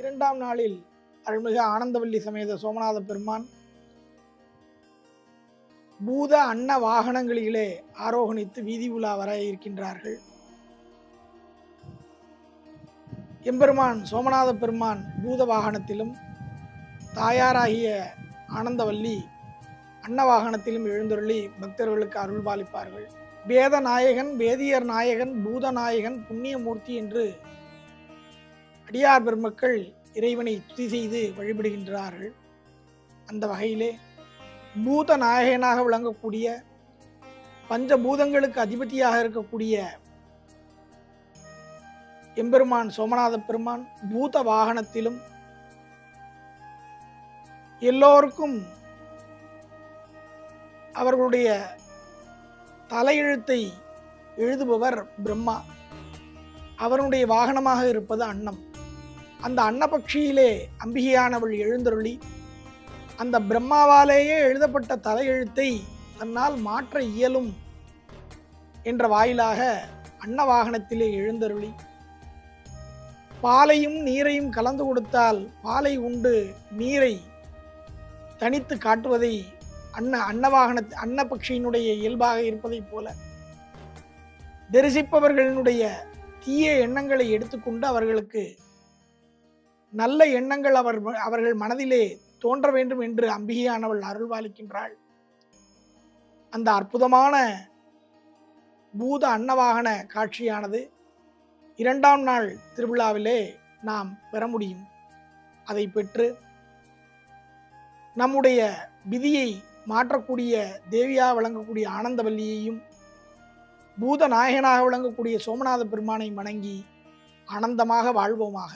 இரண்டாம் நாளில் அருள்மிகு ஆனந்தவல்லி சமேத சோமநாத பெருமான் பூத அன்ன வாகனங்களிலே ஆரோகணித்து வீதி உலா வர இருக்கின்றார்கள். எம்பெருமான் சோமநாத பெருமான் பூத வாகனத்திலும் தாயாராகிய ஆனந்தவல்லி அன்ன வாகனத்திலும் எழுந்தருளி பக்தர்களுக்கு அருள் பாலிப்பார்கள். வேத நாயகன், வேதியர் நாயகன், பூத நாயகன், புண்ணியமூர்த்தி என்று அடியார் பெருமக்கள் இறைவனை துதி செய்து வழிபடுகின்றார்கள். அந்த வகையிலே பூத நாயகனாக விளங்கக்கூடிய பஞ்சபூதங்களுக்கு அதிபதியாக இருக்கக்கூடிய எம்பெருமான் சோமநாத பெருமான் பூத வாகனத்திலும் எல்லோருக்கும் அவர்களுடைய தலையெழுத்தை எழுதுபவர் பிரம்மா. அவருடைய வாகனமாக இருப்பது அன்னம். அந்த அன்னபக்ஷியிலே அம்பிகையானவள் எழுந்தருளி அந்த பிரம்மாவாலேயே எழுதப்பட்ட தலையெழுத்தை தன்னால் மாற்ற இயலும் என்ற வாயிலாக அன்ன வாகனத்திலே எழுந்தருளி பாலையும் நீரையும் கலந்து கொடுத்தால் பாலை உண்டு நீரை தனித்து காட்டுவதை அன்னபக்ஷியினுடைய இயல்பாக இருப்பதைப் போல தரிசிப்பவர்களினுடைய தீய எண்ணங்களை எடுத்துக்கொண்டு அவர்களுக்கு நல்ல எண்ணங்கள் அவர்கள் மனதிலே தோன்ற வேண்டும் என்று அம்பிகையானவள் அருள்பாலிக்கின்றாள். அந்த அற்புதமான பூத அன்னவாகன காட்சியானது இரண்டாம் நாள் திருவிழாவிலே நாம் பெற முடியும். அதை பெற்று நம்முடைய விதியை மாற்றக்கூடிய தேவியாக விளங்கக்கூடிய ஆனந்தவல்லியையும் பூத நாயகனாக விளங்கக்கூடிய சோமநாத பெருமானை வணங்கி ஆனந்தமாக வாழ்வோமாக.